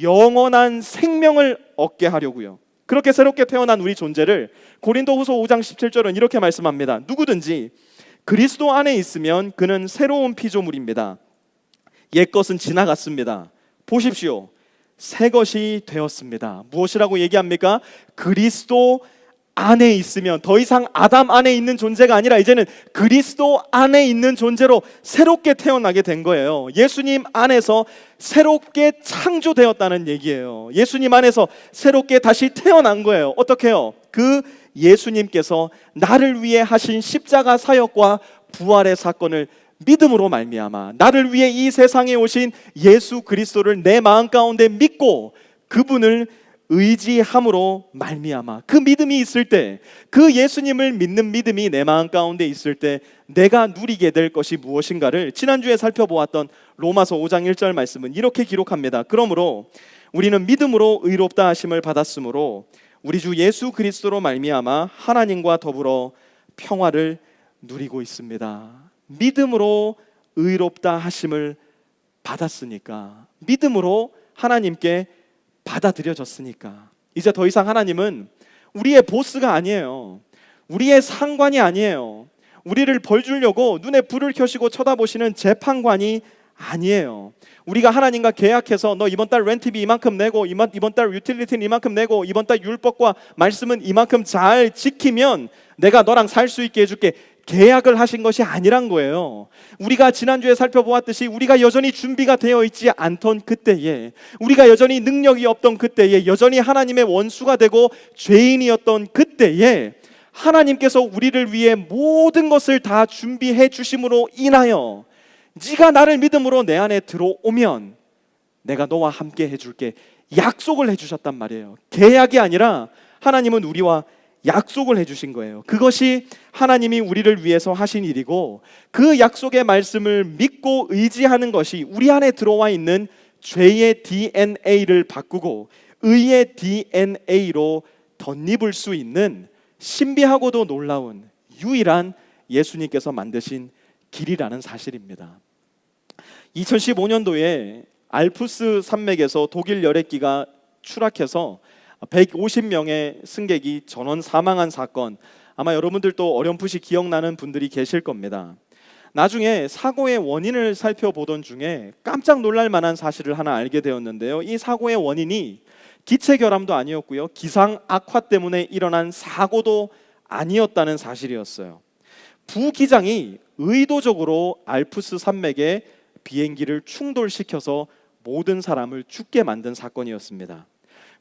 영원한 생명을 얻게 하려고요. 그렇게 새롭게 태어난 우리 존재를 고린도후서 5장 17절은 이렇게 말씀합니다. 누구든지 그리스도 안에 있으면 그는 새로운 피조물입니다. 옛것은 지나갔습니다. 보십시오. 새 것이 되었습니다. 무엇이라고 얘기합니까? 그리스도 안에 있으면 더 이상 아담 안에 있는 존재가 아니라 이제는 그리스도 안에 있는 존재로 새롭게 태어나게 된 거예요. 예수님 안에서 새롭게 창조되었다는 얘기예요. 예수님 안에서 새롭게 다시 태어난 거예요. 어떻게요? 그 예수님께서 나를 위해 하신 십자가 사역과 부활의 사건을 믿음으로 말미암아 나를 위해 이 세상에 오신 예수 그리스도를 내 마음 가운데 믿고 그분을 의지함으로 말미암아 그 믿음이 있을 때, 그 예수님을 믿는 믿음이 내 마음 가운데 있을 때 내가 누리게 될 것이 무엇인가를 지난주에 살펴보았던 로마서 5장 1절 말씀은 이렇게 기록합니다. 그러므로 우리는 믿음으로 의롭다 하심을 받았으므로 우리 주 예수 그리스도로 말미암아 하나님과 더불어 평화를 누리고 있습니다. 믿음으로 의롭다 하심을 받았으니까, 믿음으로 하나님께 받아들여졌으니까 이제 더 이상 하나님은 우리의 보스가 아니에요. 우리의 상관이 아니에요. 우리를 벌 주려고 눈에 불을 켜시고 쳐다보시는 재판관이 아니에요. 우리가 하나님과 계약해서 너 이번 달 렌트비 이만큼 내고, 이번 달 유틸리티는 이만큼 내고, 이번 달 율법과 말씀은 이만큼 잘 지키면 내가 너랑 살 수 있게 해줄게, 계약을 하신 것이 아니란 거예요. 우리가 지난주에 살펴보았듯이 우리가 여전히 준비가 되어 있지 않던 그때에, 우리가 여전히 능력이 없던 그때에, 여전히 하나님의 원수가 되고 죄인이었던 그때에 하나님께서 우리를 위해 모든 것을 다 준비해 주심으로 인하여 네가 나를 믿음으로 내 안에 들어오면 내가 너와 함께 해줄게, 약속을 해주셨단 말이에요. 계약이 아니라 하나님은 우리와 약속을 해주신 거예요. 그것이 하나님이 우리를 위해서 하신 일이고, 그 약속의 말씀을 믿고 의지하는 것이 우리 안에 들어와 있는 죄의 DNA를 바꾸고 의의 DNA로 덧입을 수 있는 신비하고도 놀라운 유일한 예수님께서 만드신 길이라는 사실입니다. 2015년도에 알프스 산맥에서 독일 여객기가 추락해서 150명의 승객이 전원 사망한 사건, 아마 여러분들도 어렴풋이 기억나는 분들이 계실 겁니다. 나중에 사고의 원인을 살펴보던 중에 깜짝 놀랄 만한 사실을 하나 알게 되었는데요. 이 사고의 원인이 기체 결함도 아니었고요, 기상 악화 때문에 일어난 사고도 아니었다는 사실이었어요. 부기장이 의도적으로 알프스 산맥에 비행기를 충돌시켜서 모든 사람을 죽게 만든 사건이었습니다.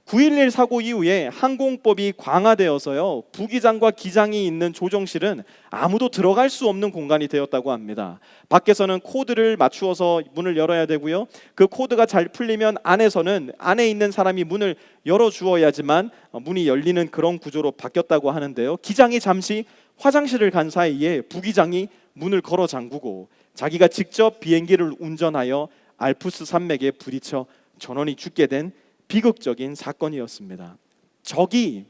9.11 사고 이후에 항공법이 강화되어서요, 부기장과 기장이 있는 조종실은 아무도 들어갈 수 없는 공간이 되었다고 합니다. 밖에서는 코드를 맞추어서 문을 열어야 되고요, 그 코드가 잘 풀리면 안에서는 안에 있는 사람이 문을 열어주어야지만 문이 열리는 그런 구조로 바뀌었다고 하는데요, 기장이 잠시 화장실을 간 사이에 부기장이 문을 걸어 잠그고 자기가 직접 비행기를 운전하여 알프스 산맥에 부딪혀 전원이 죽게 된 비극적인 사건이었습니다. 적이,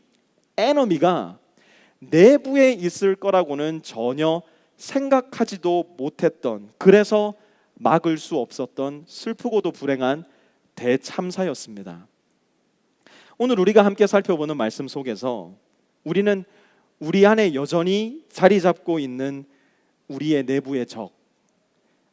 에너미가 내부에 있을 거라고는 전혀 생각하지도 못했던, 그래서 막을 수 없었던 슬프고도 불행한 대참사였습니다. 오늘 우리가 함께 살펴보는 말씀 속에서 우리는 우리 안에 여전히 자리 잡고 있는 우리의 내부의 적,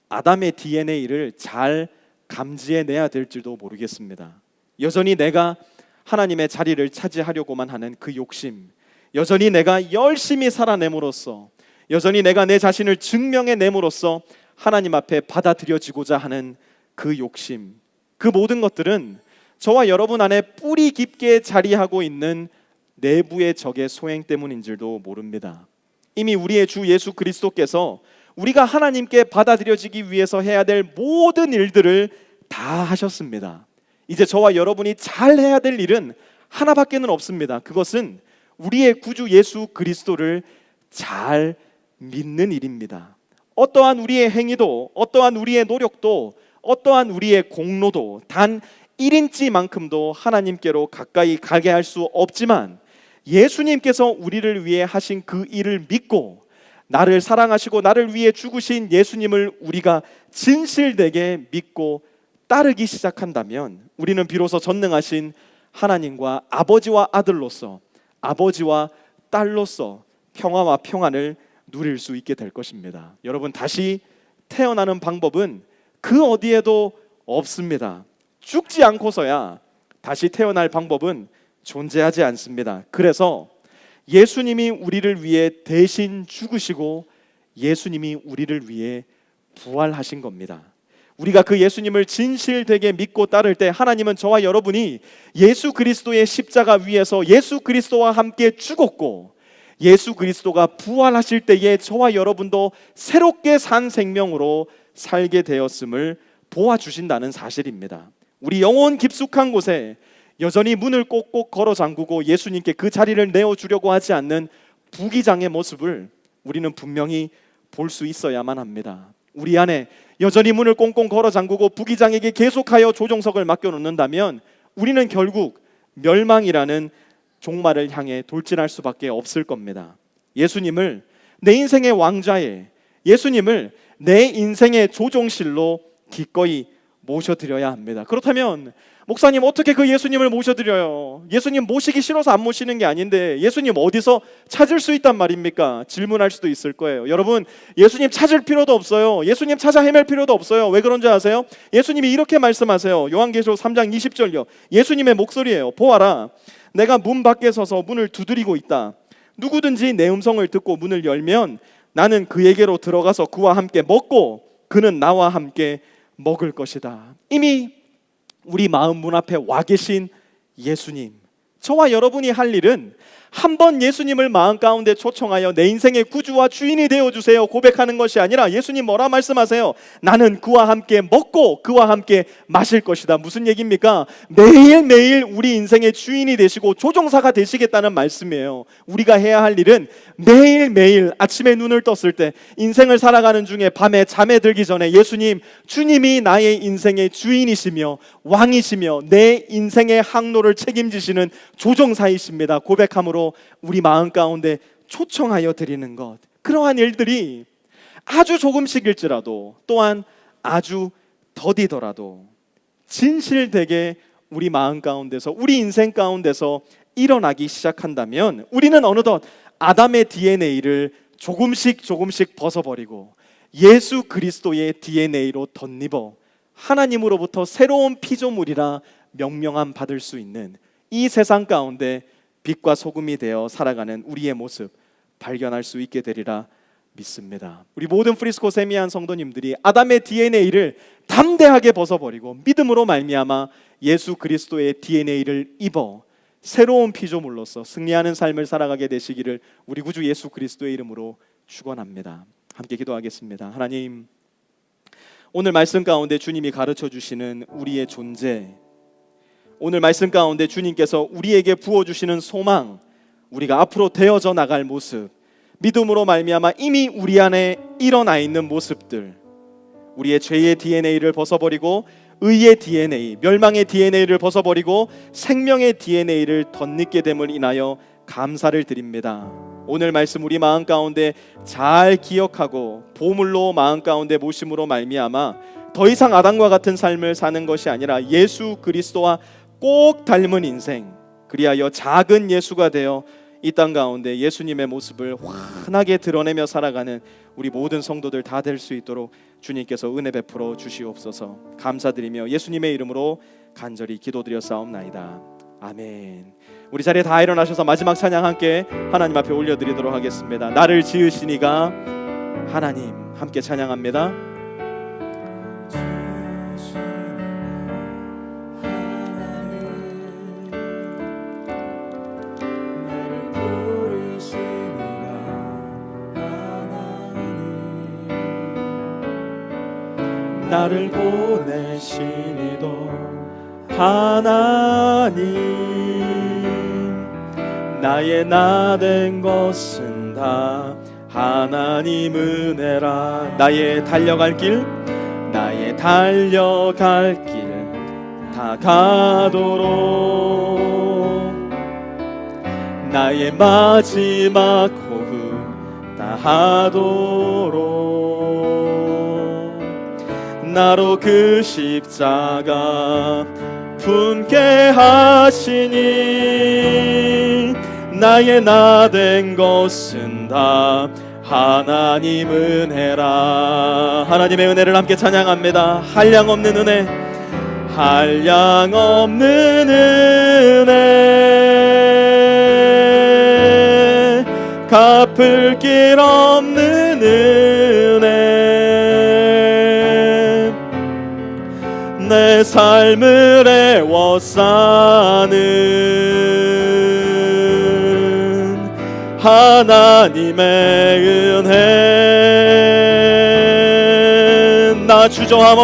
아담의 DNA를 잘 감지해내야 될지도 모르겠습니다. 여전히 내가 하나님의 자리를 차지하려고만 하는 그 욕심, 여전히 내가 열심히 살아냄으로써, 여전히 내가 내 자신을 증명해냄으로써 하나님 앞에 받아들여지고자 하는 그 욕심, 그 모든 것들은 저와 여러분 안에 뿌리 깊게 자리하고 있는 내부의 적의 소행 때문인 줄도 모릅니다. 이미 우리의 주 예수 그리스도께서 우리가 하나님께 받아들여지기 위해서 해야 될 모든 일들을 다 하셨습니다. 이제 저와 여러분이 잘 해야 될 일은 하나밖에는 없습니다. 그것은 우리의 구주 예수 그리스도를 잘 믿는 일입니다. 어떠한 우리의 행위도, 어떠한 우리의 노력도, 어떠한 우리의 공로도 단 1인치만큼도 하나님께로 가까이 가게 할 수 없지만, 예수님께서 우리를 위해 하신 그 일을 믿고 나를 사랑하시고 나를 위해 죽으신 예수님을 우리가 진실되게 믿고 따르기 시작한다면 우리는 비로소 전능하신 하나님과 아버지와 아들로서, 아버지와 딸로서 평화와 평안을 누릴 수 있게 될 것입니다. 여러분, 다시 태어나는 방법은 그 어디에도 없습니다. 죽지 않고서야 다시 태어날 방법은 존재하지 않습니다. 그래서 예수님이 우리를 위해 대신 죽으시고 예수님이 우리를 위해 부활하신 겁니다. 우리가 그 예수님을 진실되게 믿고 따를 때 하나님은 저와 여러분이 예수 그리스도의 십자가 위에서 예수 그리스도와 함께 죽었고 예수 그리스도가 부활하실 때에 저와 여러분도 새롭게 산 생명으로 살게 되었음을 보아주신다는 사실입니다. 우리 영혼 깊숙한 곳에 여전히 문을 꼭꼭 걸어 잠그고 예수님께 그 자리를 내어주려고 하지 않는 부기장의 모습을 우리는 분명히 볼 수 있어야만 합니다. 우리 안에 여전히 문을 꽁꽁 걸어 잠그고 부기장에게 계속하여 조종석을 맡겨놓는다면 우리는 결국 멸망이라는 종말을 향해 돌진할 수밖에 없을 겁니다. 예수님을 내 인생의 왕좌에, 예수님을 내 인생의 조종실로 기꺼이 모셔드려야 합니다. 그렇다면 목사님 어떻게 그 예수님을 모셔드려요? 예수님 모시기 싫어서 안 모시는 게 아닌데 예수님 어디서 찾을 수 있단 말입니까? 질문할 수도 있을 거예요. 여러분, 예수님 찾을 필요도 없어요. 예수님 찾아 헤맬 필요도 없어요. 왜 그런지 아세요? 예수님이 이렇게 말씀하세요. 요한계시록 3장 20절요. 예수님의 목소리예요. 보아라, 내가 문 밖에 서서 문을 두드리고 있다. 누구든지 내 음성을 듣고 문을 열면 나는 그에게로 들어가서 그와 함께 먹고 그는 나와 함께 먹을 것이다. 이미 우리 마음 문 앞에 와 계신 예수님, 저와 여러분이 할 일은 한번 예수님을 마음 가운데 초청하여 내 인생의 구주와 주인이 되어주세요 고백하는 것이 아니라 예수님 뭐라 말씀하세요? 나는 그와 함께 먹고 그와 함께 마실 것이다. 무슨 얘기입니까? 매일매일 우리 인생의 주인이 되시고 조종사가 되시겠다는 말씀이에요. 우리가 해야 할 일은 매일매일 아침에 눈을 떴을 때, 인생을 살아가는 중에 밤에 잠에 들기 전에 예수님, 주님이 나의 인생의 주인이시며 왕이시며 내 인생의 항로를 책임지시는 조종사이십니다 고백함으로 우리 마음 가운데 초청하여 드리는 것, 그러한 일들이 아주 조금씩일지라도 또한 아주 더디더라도 진실되게 우리 마음 가운데서, 우리 인생 가운데서 일어나기 시작한다면 우리는 어느덧 아담의 DNA를 조금씩 벗어버리고 예수 그리스도의 DNA로 덧입어 하나님으로부터 새로운 피조물이라 명명함 받을 수 있는 이 세상 가운데 빛과 소금이 되어 살아가는 우리의 모습 발견할 수 있게 되리라 믿습니다. 우리 모든 프리스코 세미한 성도님들이 아담의 DNA를 담대하게 벗어버리고 믿음으로 말미암아 예수 그리스도의 DNA를 입어 새로운 피조물로서 승리하는 삶을 살아가게 되시기를 우리 구주 예수 그리스도의 이름으로 축원합니다. 함께 기도하겠습니다. 하나님, 오늘 말씀 가운데 주님이 가르쳐 주시는 우리의 존재, 오늘 말씀 가운데 주님께서 우리에게 부어주시는 소망, 우리가 앞으로 되어져 나갈 모습, 믿음으로 말미암아 이미 우리 안에 일어나 있는 모습들, 우리의 죄의 DNA를 벗어버리고 의의 DNA, 멸망의 DNA를 벗어버리고 생명의 DNA를 덧입게 됨을 인하여 감사를 드립니다. 오늘 말씀 우리 마음 가운데 잘 기억하고 보물로 마음 가운데 모심으로 말미암아 더 이상 아담과 같은 삶을 사는 것이 아니라 예수 그리스도와 꼭 닮은 인생, 그리하여 작은 예수가 되어 이 땅 가운데 예수님의 모습을 환하게 드러내며 살아가는 우리 모든 성도들 다 될 수 있도록 주님께서 은혜 베풀어 주시옵소서. 감사드리며 예수님의 이름으로 간절히 기도드렸사옵나이다. 아멘. 우리 자리에 다 일어나셔서 마지막 찬양 함께 하나님 앞에 올려드리도록 하겠습니다. 나를 지으신 이가 하나님, 함께 찬양합니다. 나를 보내신 이도 하나님, 나의 나 된 것은 다 하나님 은혜라. 나의 달려갈 길 다 가도록, 나의 마지막 호흡 다 하도록, 나로 그 십자가 품게 하시니 나의 나 된 것은 다 하나님 은혜라. 하나님의 은혜를 함께 찬양합니다. 한량없는 은혜, 한량없는 은혜, 갚을 길 없는 은혜, 내 삶을 애워싸는 하나님의 은혜. 나 주저함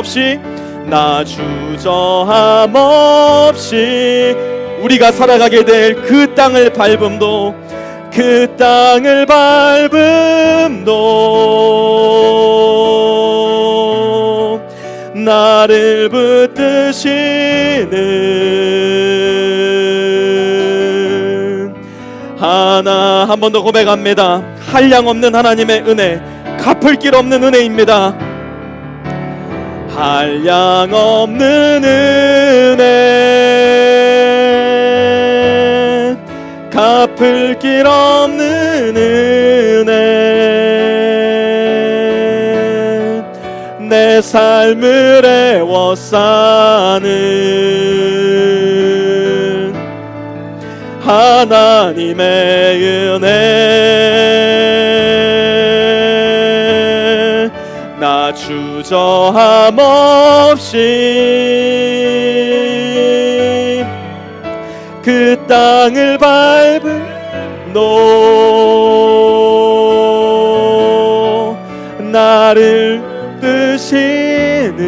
없이 우리가 살아가게 될 그 땅을 밟음도, 그 땅을 밟음도 나를 붙드시는 하나. 한 번 더 고백합니다. 한량없는 하나님의 은혜, 갚을 길 없는 은혜입니다. 한량없는 은혜, 갚을 길 없는 은혜, 내 삶을 애워싸는 하나님의 은혜, 나 주저함 없이 그 땅을 밟은 너, 나를 뜨시는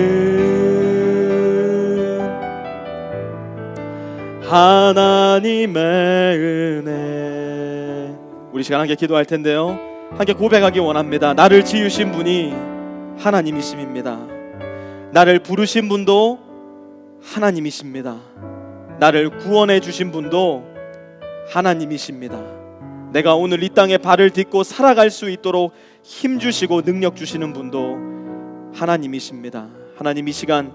하나님의 은혜. 우리 시간 함께 기도할 텐데요, 함께 고백하기 원합니다. 나를 지으신 분이 하나님이십니다. 나를 부르신 분도 하나님이십니다. 나를 구원해 주신 분도 하나님이십니다. 내가 오늘 이 땅에 발을 딛고 살아갈 수 있도록 힘 주시고 능력 주시는 분도 하나님이십니다. 하나님, 이 시간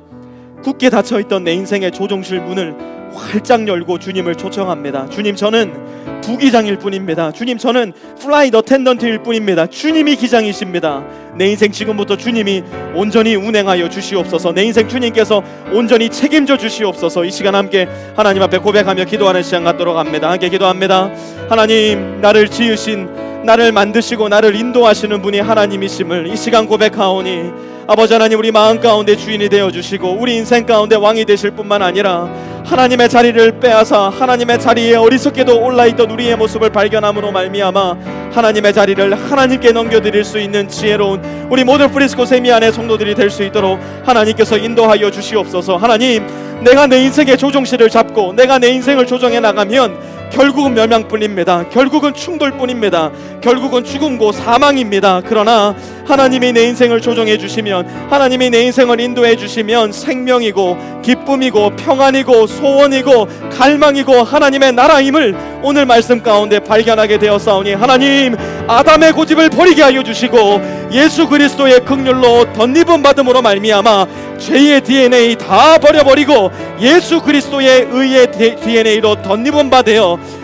굳게 닫혀있던 내 인생의 조종실 문을 활짝 열고 주님을 초청합니다. 주님, 저는 부기장일 뿐입니다. 주님, 저는 플라이트 어텐던트일 뿐입니다. 주님이 기장이십니다. 내 인생 지금부터 주님이 온전히 운행하여 주시옵소서. 내 인생 주님께서 온전히 책임져 주시옵소서. 이 시간 함께 하나님 앞에 고백하며 기도하는 시간 갖도록 합니다. 함께 기도합니다. 하나님, 나를 지으신, 나를 만드시고 나를 인도하시는 분이 하나님이심을 이 시간 고백하오니, 아버지 하나님, 우리 마음 가운데 주인이 되어주시고 우리 인생 가운데 왕이 되실 뿐만 아니라 하나님의 자리를 빼앗아 하나님의 자리에 어리석게도 올라있던 우리의 모습을 발견함으로 말미암아 하나님의 자리를 하나님께 넘겨드릴 수 있는 지혜로운 우리 모든 프리스코 세미 안의 성도들이 될 수 있도록 하나님께서 인도하여 주시옵소서. 하나님, 내가 내 인생의 조종실을 잡고 내가 내 인생을 조정해 나가면 결국은 멸망뿐입니다. 결국은 충돌뿐입니다. 결국은 죽음고 사망입니다. 그러나 하나님이 내 인생을 조정해 주시면, 하나님이 내 인생을 인도해 주시면 생명이고 기쁨이고 평안이고 소원이고 갈망이고 하나님의 나라임을 오늘 말씀 가운데 발견하게 되었사오니, 하나님, 아담의 고집을 버리게 하여 주시고 예수 그리스도의 긍휼로 덧입음 받음으로 말미암아 죄의 DNA 다 버려버리고 예수 그리스도의 의의 DNA로 덧입음 받아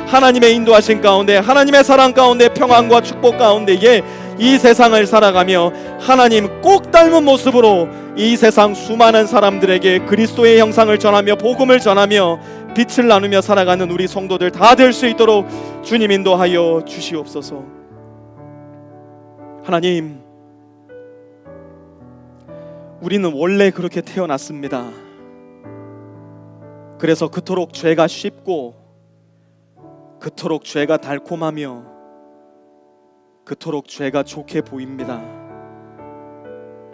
하나님의 인도하신 가운데, 하나님의 사랑 가운데, 평안과 축복 가운데에 이 세상을 살아가며 하나님 꼭 닮은 모습으로 이 세상 수많은 사람들에게 그리스도의 형상을 전하며 복음을 전하며 빛을 나누며 살아가는 우리 성도들 다 될 수 있도록 주님 인도하여 주시옵소서. 하나님, 우리는 원래 그렇게 태어났습니다. 그래서 그토록 죄가 쉽고 그토록 죄가 달콤하며 그토록 죄가 좋게 보입니다.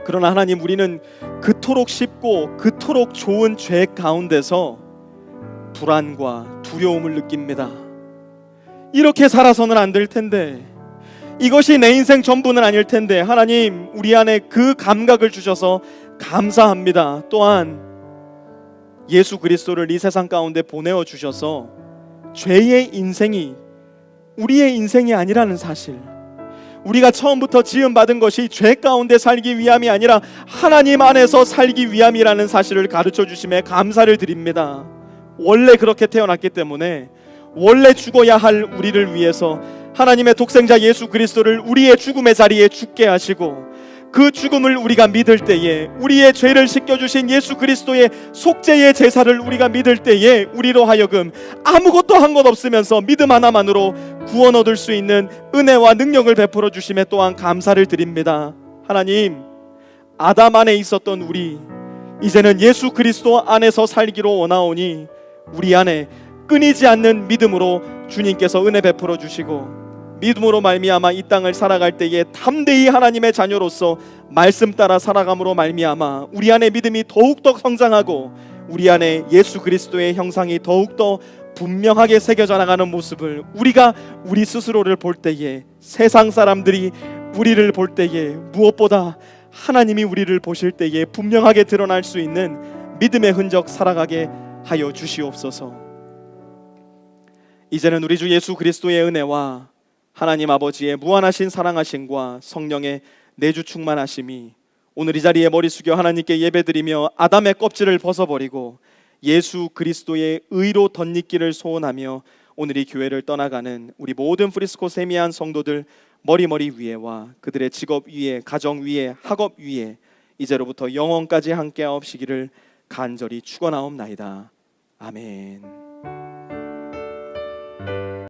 그러나 하나님, 우리는 그토록 쉽고 그토록 좋은 죄 가운데서 불안과 두려움을 느낍니다. 이렇게 살아서는 안 될 텐데, 이것이 내 인생 전부는 아닐 텐데, 하나님, 우리 안에 그 감각을 주셔서 감사합니다. 또한 예수 그리스도를 이 세상 가운데 보내어 주셔서 죄의 인생이 우리의 인생이 아니라는 사실, 우리가 처음부터 지음받은 것이 죄 가운데 살기 위함이 아니라 하나님 안에서 살기 위함이라는 사실을 가르쳐 주심에 감사를 드립니다. 원래 그렇게 태어났기 때문에 원래 죽어야 할 우리를 위해서 하나님의 독생자 예수 그리스도를 우리의 죽음의 자리에 죽게 하시고, 그 죽음을 우리가 믿을 때에, 우리의 죄를 씻겨주신 예수 그리스도의 속죄의 제사를 우리가 믿을 때에 우리로 하여금 아무것도 한 것 없으면서 믿음 하나만으로 구원 얻을 수 있는 은혜와 능력을 베풀어 주심에 또한 감사를 드립니다. 하나님, 아담 안에 있었던 우리, 이제는 예수 그리스도 안에서 살기로 원하오니 우리 안에 끊이지 않는 믿음으로 주님께서 은혜 베풀어 주시고, 믿음으로 말미암아 이 땅을 살아갈 때에 담대히 하나님의 자녀로서 말씀 따라 살아감으로 말미암아 우리 안에 믿음이 더욱더 성장하고 우리 안에 예수 그리스도의 형상이 더욱더 분명하게 새겨져 나가는 모습을 우리가 우리 스스로를 볼 때에, 세상 사람들이 우리를 볼 때에, 무엇보다 하나님이 우리를 보실 때에 분명하게 드러날 수 있는 믿음의 흔적 살아가게 하여 주시옵소서. 이제는 우리 주 예수 그리스도의 은혜와 하나님 아버지의 무한하신 사랑하심과 성령의 내주 충만하심이 오늘 이 자리에 머리 숙여 하나님께 예배드리며 아담의 껍질을 벗어버리고 예수 그리스도의 의로 덧입기를 소원하며 오늘 이 교회를 떠나가는 우리 모든 프리스코 세미한 성도들 머리 위에와 그들의 직업 위에, 가정 위에, 학업 위에 이제로부터 영원까지 함께하옵시기를 간절히 축원하옵나이다. 아멘.